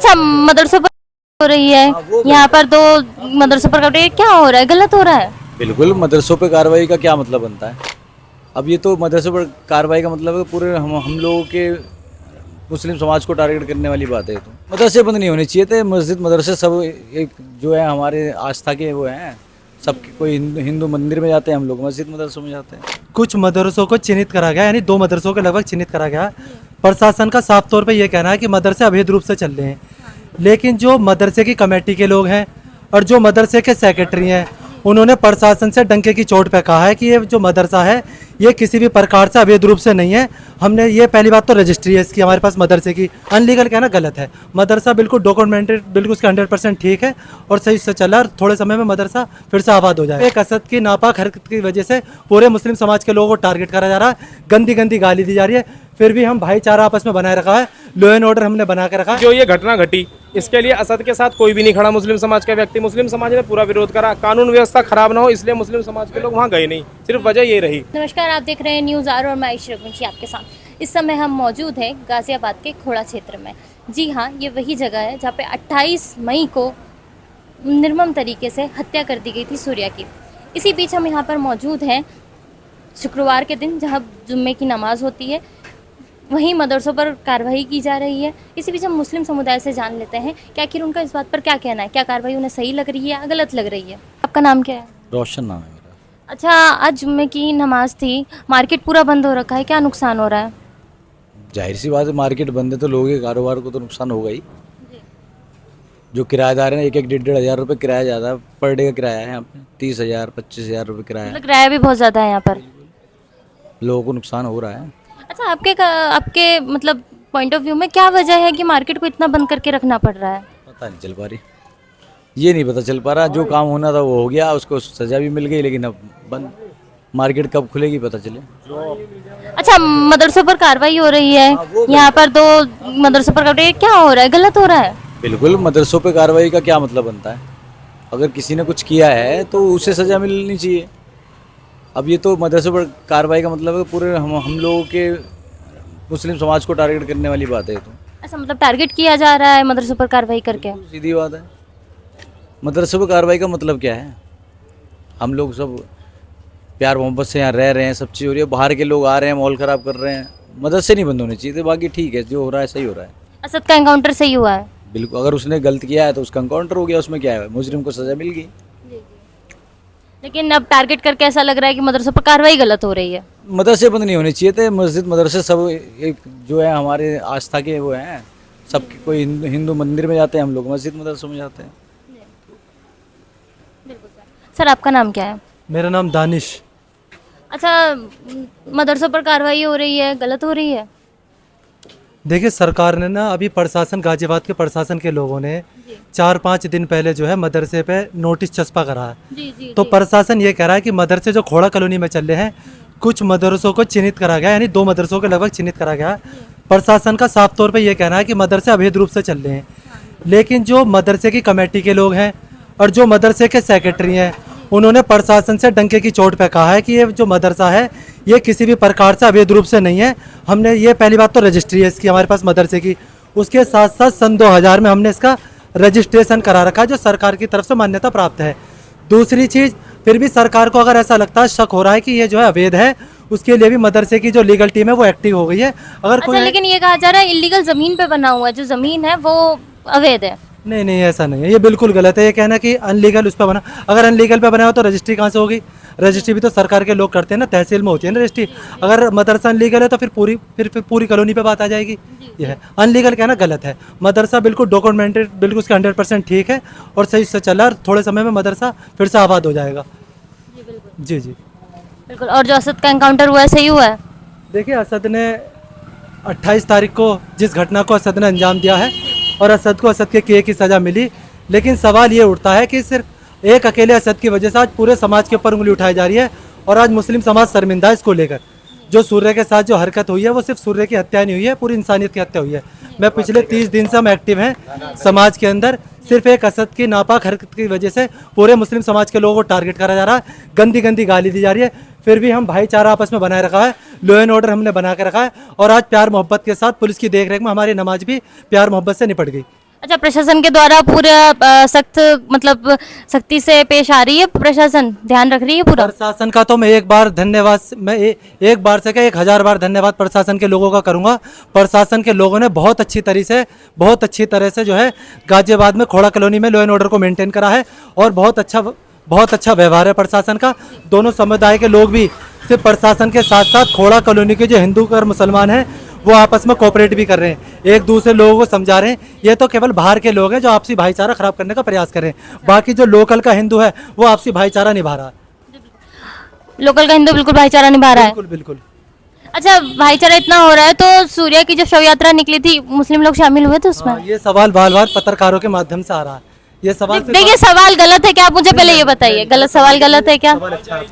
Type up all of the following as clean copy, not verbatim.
अच्छा, मदरसों पर हो रही है, यहाँ पर दो मदरसों पर क्या हो रहा है, गलत हो रहा है? बिल्कुल, मदरसों पे कार्रवाई का क्या मतलब बनता है? अब ये तो मदरसों पर कार्रवाई का मतलब है पूरे हम लोगों के मुस्लिम समाज को टारगेट करने वाली बात है। तो मदरसे बंद नहीं होने चाहिए थे। मस्जिद मदरसे सब एक जो है हमारे आस्था के वो हैं। सब कोई हिंदू मंदिर में जाते हैं, हम लोग मस्जिद मदरसों में जाते हैं। कुछ मदरसों को चिन्हित करा गया, यानी 2 मदरसों के लगभग चिन्हित करा गया। प्रशासन का साफ तौर पे ये कहना है कि मदरसे अवैध रूप से चल रहे हैं, लेकिन जो मदरसे की कमेटी के लोग हैं और जो मदरसे के सेक्रेटरी हैं, उन्होंने प्रशासन से डंके की चोट पे कहा है कि ये जो मदरसा है ये किसी भी प्रकार से अवैध रूप से नहीं है। हमने ये पहली बात तो रजिस्ट्री है इसकी हमारे पास मदरसे की, अनलीगल कहना गलत है। मदरसा बिल्कुल डॉक्यूमेंटेड, बिल्कुल उसका 100% ठीक है और सही से चला और थोड़े समय में मदरसा फिर से आबाद हो जाए। एक असद की नापाक हरकत की वजह से पूरे मुस्लिम समाज के लोगों को टारगेट करा जा रहा है, गंदी गंदी गाली दी जा रही है, फिर भी हम भाईचारा आपस में बनाए रखा है, लॉ एंड ऑर्डर हमने बना के रखा है। जो ये घटना घटी इसके लिए असद के साथ कोई भी नहीं खड़ा, मुस्लिम समाज का व्यक्ति। मुस्लिम समाज ने पूरा विरोध करा, कानून व्यवस्था खराब ना हो इसलिए मुस्लिम समाज के लोग वहाँ गए नहीं, सिर्फ वजह ये रही। नमस्कार, आप देख रहे हैं न्यूज़ आर और मैं आयुष रघुवंशी आपके साथ। इस समय हम मौजूद हैं गाजियाबाद के खोड़ा क्षेत्र में। जी हाँ, ये वही जगह है जहाँ पे 28 मई को निर्मम तरीके से हत्या कर दी गई थी सूर्या की। इसी बीच हम यहाँ पर मौजूद हैं शुक्रवार के दिन, जहाँ जुम्मे की नमाज होती है, वहीं मदरसों पर कार्रवाई की जा रही है। इसी बीच हम मुस्लिम समुदाय से जान लेते हैं कि आखिर उनका इस बात पर क्या कहना है, क्या कार्रवाई उन्हें सही लग रही है या गलत लग रही है। आपका नाम क्या है? रोशन नाम है मेरा। अच्छा, आज जुम्मे की नमाज थी, मार्केट पूरा बंद हो रखा है, क्या नुकसान हो रहा है? जाहिर सी बात है, मार्केट बंद है तो लोगों के कारोबार को तो नुकसान होगा ही। जो किराएदार हैं, एक एक 1.5 हज़ार रुपये किराया ज़्यादा पर डे का किराया है यहाँ पे। 30,000 25,000 रुपये किराया है। मतलब किराया भी बहुत ज़्यादा है यहाँ पर। लोगों को नुकसान हो रहा है। अच्छा, आपके मतलब पॉइंट ऑफ व्यू में क्या वजह है कि मार्केट को इतना बंद करके रखना पड़ रहा है? पता नहीं चल पा रही, ये नहीं पता चल पा रहा। जो काम होना था वो हो गया, उसको सजा भी मिल गई, लेकिन अब बंद। मार्केट कब खुलेगी पता चले। अच्छा, मदरसों पर कार्रवाई हो रही है, यहाँ पर दो मदरसों पर क्या हो रहा है, गलत हो रहा है? बिल्कुल, मदरसों पे कार्रवाई का क्या मतलब बनता है? अगर किसी ने कुछ किया है तो उसे सज़ा मिलनी चाहिए। अब ये तो मदरसों पर कार्रवाई का मतलब है पूरे हम लोगों के मुस्लिम समाज को टारगेट करने वाली बात है। तो ऐसा मतलब टारगेट किया जा रहा है मदरसों पर कार्रवाई करके? सीधी बात है। मदरसों पर कार्रवाई का मतलब क्या है? हम लोग सब प्यार मोहब्बत से यहाँ रह रहे हैं, सब चीज़ हो रही है, बाहर के लोग आ रहे हैं, माहौल ख़राब कर रहे हैं। मदरसे नहीं बंद होने चाहिए थे, बाकी ठीक है, जो हो रहा है सही हो रहा है। असद का एनकाउंटर सही हुआ है? बिल्कुल, अगर उसने गलत किया है तो उसका एनकाउंटर हो गया, उसमें क्या है, मुजरिम को सज़ा मिल गई। लेकिन अब टारगेट करके ऐसा लग रहा है कि मदरसों पर कार्रवाई गलत हो रही है। मदरसे बंद नहीं होने चाहिए थे। मस्जिद मदरसे सब एक जो है हमारे आस्था के वो हैं। सब कोई हिंदू मंदिर में जाते हैं, हम लोग मस्जिद मदरसों में जाते हैं। सर, आपका नाम क्या है? मेरा नाम दानिश। अच्छा, मदरसों पर कार्रवाई हो रही है, गलत हो रही है? देखिए, सरकार ने ना अभी प्रशासन, गाजियाबाद के प्रशासन के लोगों ने 4-5 दिन पहले जो है मदरसे पे नोटिस चस्पा करा है। तो प्रशासन ये कह रहा है कि मदरसे जो खोड़ा कॉलोनी में चल रहे हैं, कुछ मदरसों को चिन्हित करा गया, यानी 2 मदरसों के लगभग चिन्हित करा गया। प्रशासन का साफ तौर पे ये कहना है कि मदरसे अवैध रूप से चल रहे हैं, लेकिन जो मदरसे की कमेटी के लोग हैं और जो मदरसे के सेक्रेटरी हैं, उन्होंने प्रशासन से डंके की चोट पे कहा है कि ये जो मदरसा है ये किसी भी प्रकार से अवैध रूप से नहीं है। हमने ये पहली बात तो रजिस्ट्री है इसकी हमारे पास मदरसे की, उसके साथ साथ सन 2000 में हमने इसका रजिस्ट्रेशन करा रखा है, जो सरकार की तरफ से मान्यता प्राप्त है। दूसरी चीज़, फिर भी सरकार को अगर ऐसा लगता है, शक हो रहा है कि ये जो है अवैध है, उसके लिए भी मदरसे की जो लीगल टीम है वो एक्टिव हो गई है। अगर अच्छा, लेकिन ये कहा जा रहा है इलीगल ज़मीन पे बना हुआ है, जो ज़मीन है वो अवैध है। नहीं नहीं, ऐसा नहीं है, ये बिल्कुल गलत है। ये कहना कि अनलीगल उस पर बना, अगर अनलीगल पे बना हो तो रजिस्ट्री कहाँ से होगी? रजिस्ट्री भी तो सरकार के लोग करते हैं ना, तहसील में होती है ना रजिस्ट्री। अगर मदरसा अनलीगल है तो फिर पूरी कॉलोनी पे बात आ जाएगी। ये है, अनलीगल कहना गलत है। मदरसा बिल्कुल डॉक्यूमेंटेड, बिल्कुल उसका 100% ठीक है और सही से चला और थोड़े समय में मदरसा फिर से आबाद हो जाएगा। जी जी बिल्कुल। और जो असद का एनकाउंटर हुआ है, सही हुआ है? देखिए, असद ने 28 तारीख को जिस घटना को असद ने अंजाम दिया है और असद को असद के किए की सज़ा मिली, लेकिन सवाल ये उठता है कि सिर्फ एक अकेले असद की वजह से आज पूरे समाज के ऊपर उंगली उठाई जा रही है और आज मुस्लिम समाज शर्मिंदा है इसको लेकर। जो सूर्य के साथ जो हरकत हुई है वो सिर्फ सूर्य की हत्या नहीं हुई है, पूरी इंसानियत की हत्या हुई है। मैं पिछले 30 दिन से हम एक्टिव हैं समाज के अंदर, सिर्फ एक असद की नापाक हरकत की वजह से पूरे मुस्लिम समाज के लोगों को टारगेट करा जा रहा है, गंदी गंदी गाली दी जा रही है, फिर भी हम भाईचारा आपस में बनाए रखा है, लॉ एंड ऑर्डर हमने बना के रखा है और आज प्यार मोहब्बत के साथ पुलिस की देखरेख में हमारी नमाज भी प्यार मोहब्बत से निपट गई। अच्छा, प्रशासन के द्वारा पूरा सख्त मतलब सख्ती से पेश आ रही है, प्रशासन ध्यान रख रही है पूरा। प्रशासन का तो मैं एक बार धन्यवाद, एक बार से क्या 1000 बार धन्यवाद प्रशासन के लोगों का करूंगा। प्रशासन के लोगों ने बहुत अच्छी तरह से जो है गाजियाबाद में खोड़ा कॉलोनी में लॉ एंड ऑर्डर को मेंटेन करा है और बहुत अच्छा व्यवहार है प्रशासन का। दोनों समुदाय के लोग भी सिर्फ प्रशासन के साथ साथ खोड़ा कॉलोनी के जो हिंदू और मुसलमान हैं वो आपस में कोऑपरेट भी कर रहे हैं, एक दूसरे लोगों को समझा रहे हैं। ये तो केवल बाहर के लोग हैं जो आपसी भाईचारा खराब करने का प्रयास कर रहे हैं, बाकी जो लोकल का हिंदू है वो आपसी भाईचारा निभा रहा है। लोकल का हिंदू बिल्कुल भाईचारा निभा रहा है। बिल्कुल बिल्कुल। अच्छा, भाईचारा इतना हो रहा है तो सूर्या की जब शव यात्रा निकली थी मुस्लिम लोग शामिल हुए थे उसमें? हाँ, ये सवाल बार बार पत्रकारों के माध्यम से आ रहा है। ये सवाल देखिए, सवाल गलत है क्या? आप मुझे पहले ये बताइए, गलत सवाल गलत है क्या?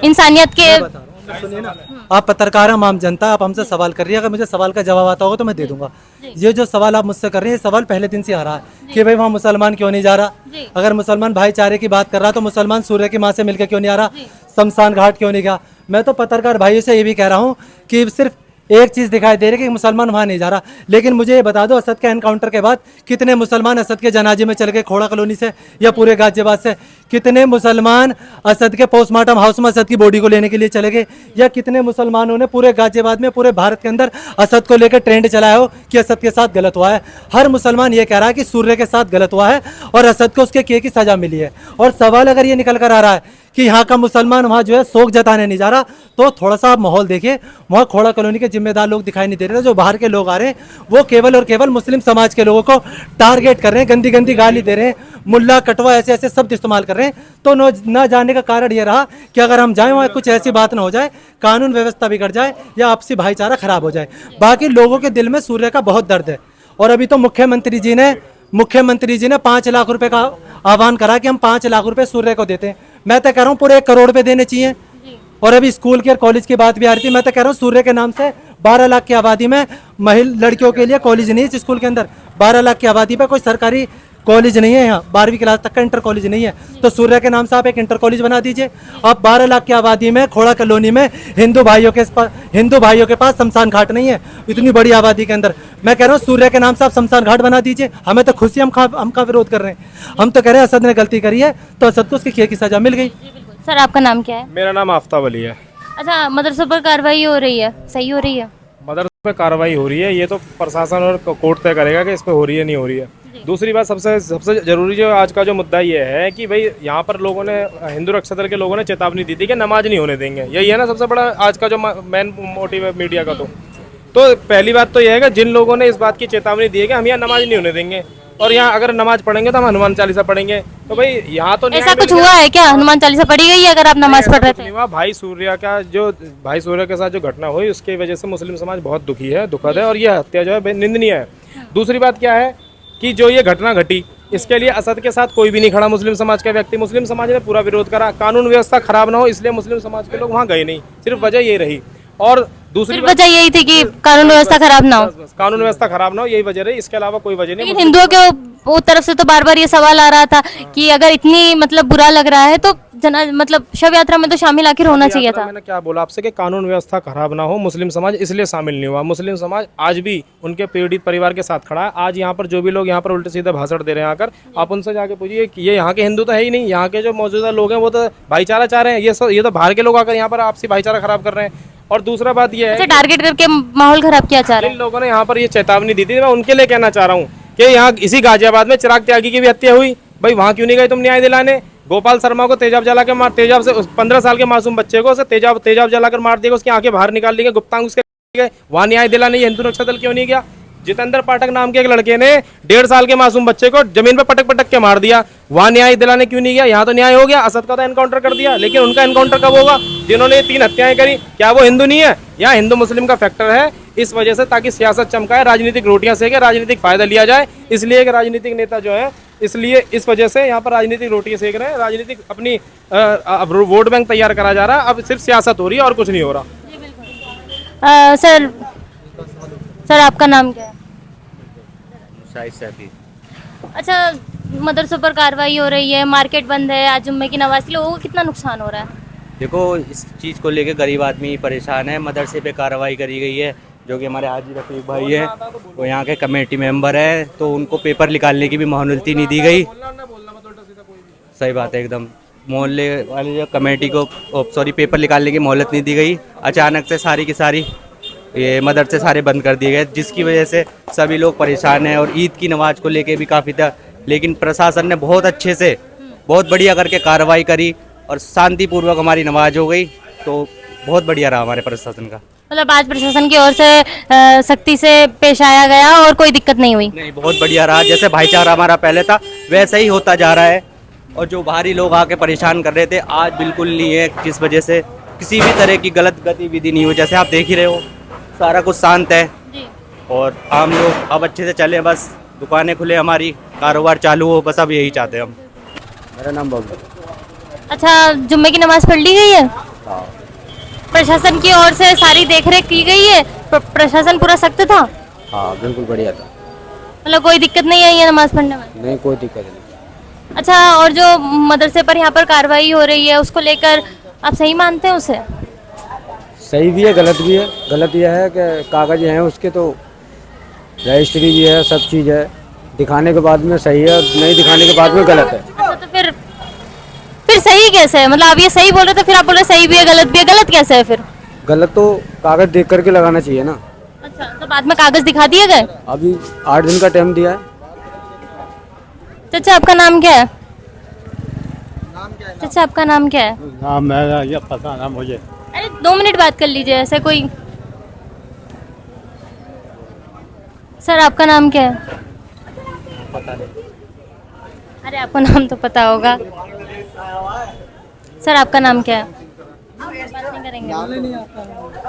इंसानियत के सुनिए ना, आप पत्रकार हैं, आम जनता, आप हमसे सवाल कर रही है, अगर मुझे सवाल का जवाब आता होगा तो मैं दे दूंगा। ये जो सवाल आप मुझसे कर रहे हैं, ये सवाल पहले दिन से आ रहा है कि भाई वहाँ मुसलमान क्यों नहीं जा रहा। अगर मुसलमान भाईचारे की बात कर रहा तो मुसलमान सूर्य की माँ से मिलकर क्यों नहीं आ रहा, शमशान घाट क्यों नहीं गया। मैं तो पत्रकार भाइयों से ये भी कह रहा हूँ कि सिर्फ एक चीज़ दिखाई दे रही है कि मुसलमान वहाँ नहीं जा रहा, लेकिन मुझे ये बता दो असद के एनकाउंटर के बाद कितने मुसलमान असद के जनाजे में चले गए खोड़ा कॉलोनी से या पूरे गाजियाबाद से? कितने मुसलमान असद के पोस्टमार्टम हाउस में असद की बॉडी को लेने के लिए चले गए? या कितने मुसलमानों ने पूरे गाजियाबाद में, पूरे भारत के अंदर असद को लेकर ट्रेंड चलाया हो कि असद के साथ गलत हुआ है? हर मुसलमान ये कह रहा है कि सूर्य के साथ गलत हुआ है और असद को उसके किए की सजा मिली है। और सवाल अगर ये निकल कर आ रहा है कि यहाँ का मुसलमान वहाँ जो है शोक जताने नहीं जा रहा, तो थोड़ा सा आप माहौल देखिए, वहाँ खोड़ा कॉलोनी के जिम्मेदार लोग दिखाई नहीं दे रहे। जो बाहर के लोग आ रहे हैं वो केवल और केवल मुस्लिम समाज के लोगों को टारगेट कर रहे हैं, गंदी गंदी गाली दे रहे हैं, मुल्ला कटवा ऐसे ऐसे शब्द इस्तेमाल कर रहे हैं। तो न जाने का कारण ये रहा कि अगर हम जाएं वहाँ कुछ ऐसी बात ना हो जाए, कानून व्यवस्था बिगड़ जाए या आपसी भाईचारा खराब हो जाए। बाकी लोगों के दिल में सूर्य का बहुत दर्द है। और अभी तो मुख्यमंत्री जी ने 5 लाख रुपए का आह्वान करा कि हम 5 लाख रुपए सूर्य को देते हैं। मैं तो कह रहा हूँ पूरे 1 करोड़ रुपए देने चाहिए। और अभी स्कूल की और कॉलेज की बात भी आ रही थी, मैं तो कह रहा हूँ सूर्य के नाम से 12 लाख की आबादी में महिला लड़कियों के लिए कॉलेज नहीं है। इस स्कूल के अंदर 12 लाख की आबादी पे कोई सरकारी कॉलेज नहीं है, यहाँ 12वीं क्लास तक का इंटर कॉलेज नहीं है, तो सूर्य के नाम से आप एक इंटर कॉलेज बना दीजिए। अब 12 लाख की आबादी में खोड़ा कॉलोनी में हिंदू भाइयों के पास शमशान घाट नहीं है। इतनी बड़ी आबादी के अंदर मैं कह रहा हूँ सूर्य के नाम से आप शमशान घाट बना दीजिए। हमें तो खुशी, हम का विरोध कर रहे हैं। हम तो कह रहे हैं असद ने गलती करी है तो असद को उसकी किए की सजा मिल गई। सर, आपका नाम क्या है? मेरा नाम आफ्ताब अली है। अच्छा, मदरसों पर कार्रवाई हो रही है, सही हो रही है? मदरसे पे कार्रवाई हो रही है, ये तो प्रशासन और कोर्ट तय करेगा कि इस पे हो रही है नहीं हो रही है। दूसरी बात सबसे जरूरी जो आज का जो मुद्दा ये है कि भाई यहाँ पर लोगों ने, हिंदू रक्षा दल के लोगों ने चेतावनी दी थी कि नमाज नहीं होने देंगे। यही है ना सबसे बड़ा आज का जो मेन मोटिव है मीडिया का। तो पहली बात तो यह है कि जिन लोगों ने इस बात की चेतावनी दी है कि हम यहाँ नमाज नहीं होने देंगे और यहाँ अगर नमाज पढ़ेंगे तो हम हनुमान चालीसा पढ़ेंगे, तो भाई यहाँ तो ऐसा कुछ हुआ है क्या? हनुमान चालीसा पढ़ी गई है अगर आप नमाज पढ़ रहे थे? भाई सूर्य के साथ जो घटना हुई उसकी वजह से मुस्लिम समाज बहुत दुखी है, दुखद है और यह हत्या जो है निंदनीय है। दूसरी बात क्या है कि जो ये घटना घटी इसके लिए असद के साथ कोई भी नहीं खड़ा, मुस्लिम समाज का व्यक्ति। मुस्लिम समाज ने पूरा विरोध करा, कानून व्यवस्था खराब ना हो इसलिए मुस्लिम समाज के लोग वहाँ गए नहीं, सिर्फ वजह यही रही। और दूसरी वजह यही थी कि कानून व्यवस्था खराब ना हो, कानून व्यवस्था खराब ना हो, यही वजह रही, इसके अलावा कोई वजह नहीं। लेकिन हिंदुओं के तरफ से तो बार बार ये सवाल आ रहा था कि अगर इतनी मतलब बुरा लग रहा है तो मतलब शव यात्रा में तो शामिल आखिर होना चाहिए था। मैंने क्या बोला आपसे कि कानून व्यवस्था खराब ना हो, मुस्लिम समाज इसलिए शामिल नहीं हुआ। मुस्लिम समाज आज भी उनके पीड़ित परिवार के साथ खड़ा है। आज यहाँ पर जो भी लोग यहाँ पर उल्टे सीधे भाषण दे रहे हैं आकर, आप उनसे जाके पूछिए कि ये यहाँ के हिंदू तो है ही नहीं, यहाँ के जो मौजूदा लोग हैं वो तो भाईचारा चाह रहे हैं। ये तो बाहर के लोग आकर यहाँ पर आपसी भाईचारा खराब कर रहे हैं। और दूसरा बात ये है टारगेट करके माहौल खराब किया जा रहा है। जिन लोगों ने यहाँ पर ये चेतावनी दी थी मैं उनके लिए कहना चाह रहा हूँ कि यहाँ इसी गाजियाबाद में चिराग त्यागी की भी हत्या हुई, भाई वहाँ क्यों नहीं गए तुम न्याय दिलाने? गोपाल शर्मा को तेजाब जला के मार, तेजाब से 15 साल के मासूम बच्चे को तेजाब जलाकर मार दिया, उसकी आंखें बाहर निकाल दी गई, गुप्तांग उसके गए, वहाँ न्याय दिलाने हिंदू रक्षा दल क्यों नहीं गया? जितेंद्र पाठक नाम के एक लड़के ने 1.5 साल के मासूम बच्चे को जमीन पर पटक पटक के मार दिया, वहां न्याय दिलाने क्यों नहीं गया? यहाँ तो न्याय हो गया, असद का तो एनकाउंटर कर दिया, लेकिन उनका एनकाउंटर कब होगा? जिन्होंने 3 हत्याएं करी, क्या वो हिंदू नहीं है? यहाँ हिंदू मुस्लिम का फैक्टर है, इस वजह से ताकि सियासत चमकाए, राजनीतिक रोटियां सेके, राजनीतिक फायदा लिया जाए, इसलिए कि राजनीतिक नेता जो है इसलिए इस वजह से यहाँ पर राजनीतिक रोटियां सेक रहे हैं, राजनीतिक अपनी वोट बैंक तैयार करा जा रहा है। अब सिर्फ सियासत हो रही है और कुछ नहीं हो रहा। सर आपका नाम क्या है? शाहिद। अच्छा, मदरसों पर कार्रवाई हो रही है, मार्केट बंद है, आज जुम्मे की नमाज, लोगों को कितना नुकसान हो रहा है? देखो इस चीज़ को लेकर गरीब आदमी परेशान है। मदरसे पे कार्रवाई करी गई है, जो कि हमारे हाजी रफीक भाई है, वो यहाँ के कमेटी मेंबर है, तो उनको पेपर निकालने की भी मोहलत नहीं दी गई। सही बात है एकदम। मोहल्ले वाले जो कमेटी को पेपर निकालने की मोहलत नहीं दी गई। अचानक से सारी की सारी ये मदरसे सारे बंद कर दिए गए, जिसकी वजह से सभी लोग परेशान हैं। और ईद की नमाज को लेके भी काफ़ी था, लेकिन प्रशासन ने बहुत अच्छे से बहुत बढ़िया करके कार्रवाई करी और शांतिपूर्वक हमारी नमाज हो गई। तो बहुत बढ़िया रहा हमारे प्रशासन का। मतलब आज प्रशासन की ओर से सख्ती से पेश आया गया और कोई दिक्कत नहीं हुई। नहीं, बहुत बढ़िया रहा। जैसे भाईचारा हमारा पहले था वैसा ही होता जा रहा है। और जो बाहरी लोग आके परेशान कर रहे थे, आज बिल्कुल नहीं है, जिस वजह से किसी भी तरह की गलत गतिविधि नहीं हुई। जैसे आप देख ही रहे हो, सारा कुछ शांत है जी। और आम लोग अब अच्छे से चले, बस दुकानें खुले, हमारी कारोबार चालू हो, बस अब यही चाहते हैं हम। मेरा नाम बबलू। अच्छा, जुम्मे की नमाज पढ़ ली गई है? प्रशासन की ओर से सारी देखरेख की गई है? प्रशासन पूरा सख्त था? हाँ बिल्कुल बढ़िया था, मतलब कोई दिक्कत नहीं आई है नमाज पढ़ने में? नहीं कोई दिक्कत नहीं। अच्छा, और जो मदरसे पर यहाँ पर कार्रवाई हो रही है उसको लेकर आप सही मानते हैं उसे? सही भी है गलत भी है। गलत यह है कि कागज हैं उसके, तो रजिस्ट्री भी है, सब चीज़ है, दिखाने के बाद में सही है, नहीं दिखाने के बाद में गलत है। अच्छा, तो फिर सही कैसे है? मतलब आप ये सही बोल रहे थे, फिर आप बोल रहे सही भी है गलत भी है, गलत कैसे है फिर? गलत तो कागज देख करके लगाना चाहिए ना। अच्छा, तो बाद में कागज दिखा दिए गए? अभी 8 दिन का टाइम दिया है। चाचा आपका नाम क्या है? चाचा आपका नाम क्या है? नाम मेरा ये पता ना मुझे। अरे 2 मिनट बात कर लीजिए, ऐसे कोई। सर आपका नाम क्या है? पता नहीं। अरे आपको नाम तो पता होगा। सर आपका नाम क्या है? बात नहीं करेंगे।